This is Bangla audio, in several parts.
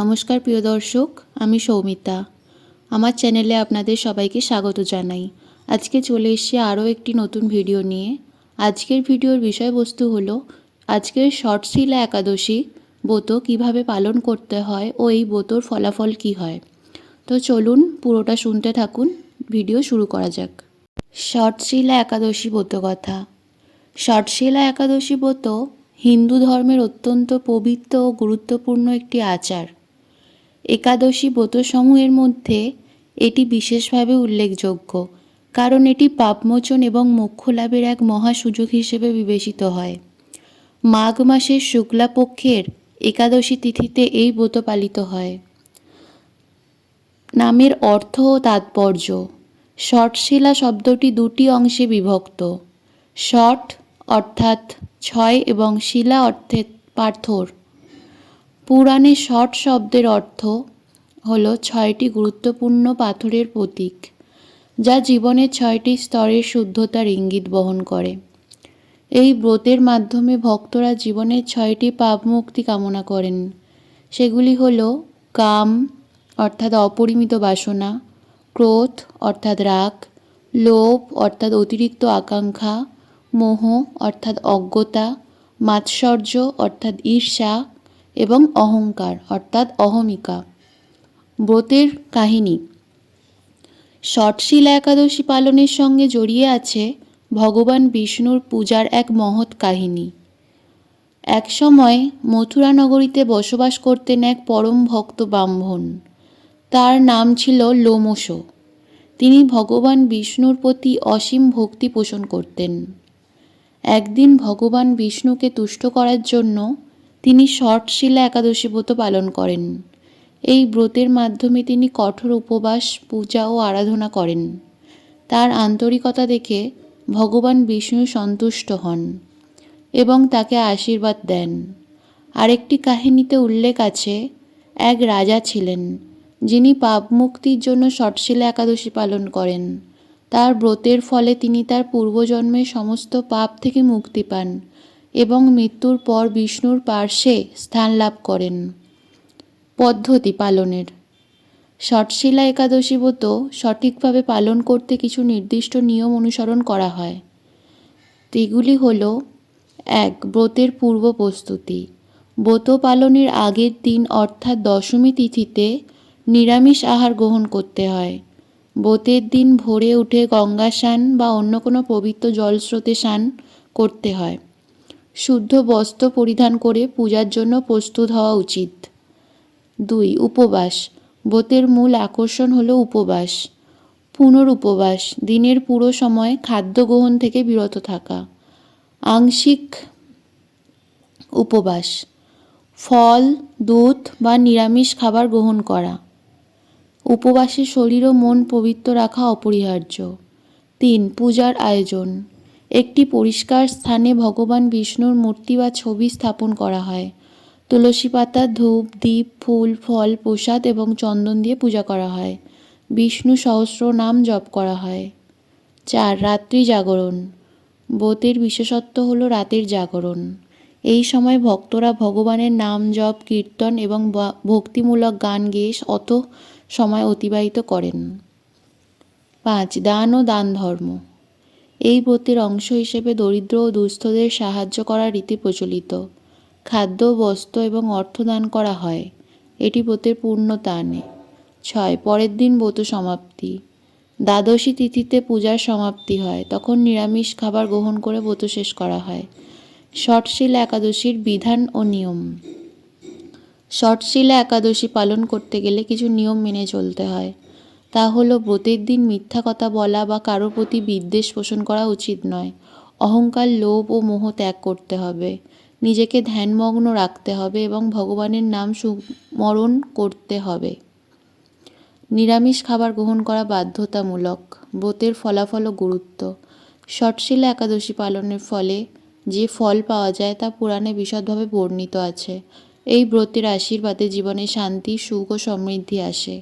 নমস্কার প্রিয় দর্শক, আমি সৌমিতা। আমার চ্যানেলে আপনাদের সবাইকে স্বাগত জানাই। আজকে চলে এসেছি আরও একটি নতুন ভিডিও নিয়ে। আজকের ভিডিওর বিষয়বস্তু হলো আজকের ষটশীলা একাদশী ব্রত কীভাবে পালন করতে হয় ও এই ব্রতর ফলাফল কী হয়। তো চলুন পুরোটা শুনতে থাকুন, ভিডিও শুরু করা যাক। ষটশীলা একাদশী ব্রত কথা। ষটশীলা একাদশী ব্রত হিন্দু ধর্মের অত্যন্ত পবিত্র ও গুরুত্বপূর্ণ একটি আচার। একাদশী ব্রতসমূহের মধ্যে এটি বিশেষভাবে উল্লেখযোগ্য, কারণ এটি পাপমোচন এবং মোক্ষ লাভের এক মহা সুযোগ হিসেবে বিবেচিত হয়। মাঘ মাসের শুক্লাপক্ষের একাদশী তিথিতে এই ব্রত পালিত হয়। নামের অর্থ ও তাৎপর্য। ষটশীলা শব্দটি দুটি অংশে বিভক্ত। ষট অর্থাৎ 6 এবং শিলা অর্থে পাথর। পুরাণে ষট শব্দের অর্থ হল 6টি গুরুত্বপূর্ণ পাথরের প্রতীক, যা জীবনের 6টি স্তরের শুদ্ধতার ইঙ্গিত বহন করে। এই ব্রতের মাধ্যমে ভক্তরা জীবনের 6টি পাপ মুক্তি কামনা করেন। সেগুলি হল কাম অর্থাৎ অপরিমিত বাসনা, ক্রোধ অর্থাৎ রাগ, লোভ অর্থাৎ অতিরিক্ত আকাঙ্ক্ষা, মোহ অর্থাৎ অজ্ঞতা, মাৎসর্য অর্থাৎ ঈর্ষা এবং অহংকার অর্থাৎ অহমিকা। ব্রতের কাহিনী। ষটশীলা একাদশী পালনের সঙ্গে জড়িয়ে আছে ভগবান বিষ্ণুর পূজার এক মহৎ কাহিনী। এক সময় মথুরা নগরীতে বসবাস করতেন এক পরম ভক্ত ব্রাহ্মণ। তার নাম ছিল লোমশ। তিনি ভগবান বিষ্ণুর প্রতি অসীম ভক্তি পোষণ করতেন। একদিন ভগবান বিষ্ণুকে তুষ্ট করার জন্য তিনি ষটশীলা একাদশী ব্রত পালন করেন। এই ব্রতের মাধ্যমে তিনি কঠোর উপবাস, পূজা ও আরাধনা করেন। তার আন্তরিকতা দেখে ভগবান বিষ্ণু সন্তুষ্ট হন এবং তাকে আশীর্বাদ দেন। আরেকটি কাহিনীতে উল্লেখ আছে, এক রাজা ছিলেন যিনি পাপ মুক্তির জন্য ষটশীলা একাদশী পালন করেন। তার ব্রতের ফলে তিনি তার পূর্বজন্মের সমস্ত পাপ থেকে মুক্তি পান এবং মৃত্যুর পর বিষ্ণুর পার্শ্বে স্থান লাভ করেন। পদ্ধতি পালনের। ষটশীলা একাদশী ব্রত সঠিকভাবে পালন করতে কিছু নির্দিষ্ট নিয়ম অনুসরণ করা হয়। এগুলি হল: 1. ব্রতের পূর্ব প্রস্তুতি। ব্রত পালনের আগের দিন অর্থাৎ দশমী তিথিতে নিরামিষ আহার গ্রহণ করতে হয়। ব্রতের দিন ভোরে উঠে গঙ্গা স্নান বা অন্য কোনো পবিত্র জলস্রোতে স্নান করতে হয়। শুদ্ধ বস্ত্র পরিধান করে পূজার জন্য প্রস্তুত হওয়া উচিত। 2. উপবাস। ব্রতের মূল আকর্ষণ হল উপবাস। পুনরুপবাস, দিনের পুরো সময় খাদ্য গ্রহণ থেকে বিরত থাকা। আংশিক উপবাস, ফল, দুধ বা নিরামিষ খাবার গ্রহণ করা। উপবাসে শরীর ও মন পবিত্র রাখা অপরিহার্য। 3. পূজার আয়োজন। একটি পরিষ্কার স্থানে ভগবান বিষ্ণুর মূর্তি বা ছবি স্থাপন করা হয়। তুলসী পাতা, ধূপ, দীপ, ফুল, ফল, প্রসাদ এবং চন্দন দিয়ে পূজা করা হয়। বিষ্ণু সহস্র নাম জপ করা হয়। 4. রাত্রি জাগরণ। ব্রতের বিশেষত্ব হল রাতের জাগরণ। এই সময় ভক্তরা ভগবানের নাম জপ, কীর্তন এবং ভক্তিমূলক গান গেয়ে অত সময় অতিবাহিত করেন। 5. দান ও দান ধর্ম। এই ব্রতের অংশ হিসেবে দরিদ্র ও দুস্থদের সাহায্য করার রীতি প্রচলিত। খাদ্য, বস্ত্র এবং অর্থ দান করা হয়। এটি ব্রতের পূর্ণতা আনে। 6. পরের দিন ব্রত সমাপ্তি। দ্বাদশী তিথিতে পূজার সমাপ্তি হয়, তখন নিরামিষ খাবার গ্রহণ করে ব্রত শেষ করা হয়। ষটশীলা একাদশীর বিধান ও নিয়ম। ষটশীলা একাদশী পালন করতে গেলে কিছু নিয়ম মেনে চলতে হয়। তা হলো, ব্রতের দিন মিথ্যা কথা বলা বা কারোর প্রতি বিদ্বেষ পোষণ করা উচিত নয়। অহংকার, লোভ ও মোহ ত্যাগ করতে হবে। নিজেকে ধ্যানমগ্ন রাখতে হবে এবং ভগবানের নাম স্মরণ করতে হবে। নিরামিষ খাবার গ্রহণ করা বাধ্যতামূলক। ব্রতের ফলাফল ও গুরুত্ব। ষটশীলা একাদশী পালনের ফলে যে ফল পাওয়া যায় তা পুরাণে বিশদভাবে বর্ণিত আছে। এই ব্রতের আশীর্বাদে জীবনে শান্তি, সুখ ও সমৃদ্ধি আসে।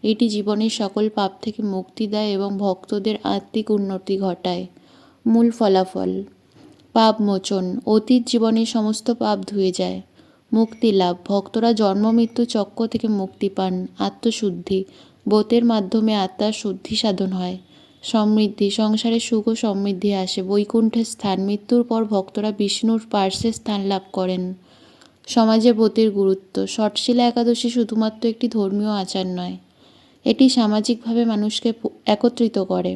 এটি জীবনের সকল পাপ থেকে মুক্তি দেয় এবং ভক্তদের আত্মিক উন্নতি ঘটায়। মূল ফলাফল: পাপ মোচন, অতীত জীবনের সমস্ত পাপ ধুয়ে যায়। মুক্তি লাভ, ভক্তরা জন্ম মৃত্যু চক্র থেকে মুক্তি পান। আত্মশুদ্ধি, ব্রতের মাধ্যমে আত্মার শুদ্ধি সাধন হয়। সমৃদ্ধি, সংসারে সুখ ও সমৃদ্ধি আসে। বৈকুণ্ঠের স্থান, মৃত্যুর পর ভক্তরা বিষ্ণুর পার্শ্বে স্থান লাভ করেন। সমাজে ব্রতের গুরুত্ব, ষটশীলা একাদশী শুধুমাত্র একটি ধর্মীয় আচার নয়, এটি সামাজিকভাবে মানুষকে একত্রিত করে।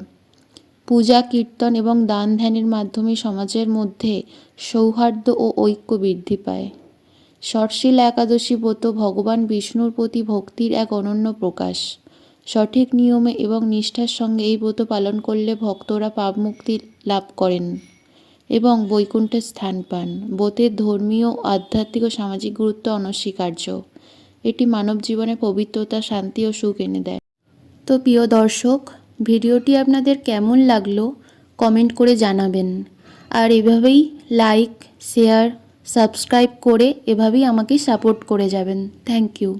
পূজা, কীর্তন এবং দান ধ্যানের মাধ্যমে সমাজের মধ্যে সৌহার্দ্য ও ঐক্য বৃদ্ধি পায়। ষটশীলা একাদশী ব্রত ভগবান বিষ্ণুর প্রতি ভক্তির এক অনন্য প্রকাশ। সঠিক নিয়মে এবং নিষ্ঠার সঙ্গে এই ব্রত পালন করলে ভক্তরা পাপমুক্তি লাভ করেন এবং বৈকুণ্ঠে স্থান পান। ব্রতের ধর্মীয়, আধ্যাত্মিক ও সামাজিক গুরুত্ব অনস্বীকার্য। এটি মানব জীবনে পবিত্রতা, শান্তি ও সুখ এনে দেয়। তো প্রিয় দর্শক, ভিডিওটি আপনাদের কেমন লাগলো কমেন্ট করে জানাবেন। আর এভাবেই লাইক, শেয়ার, সাবস্ক্রাইব করে এভাবেই আমাকে সাপোর্ট করে যাবেন। Thank you.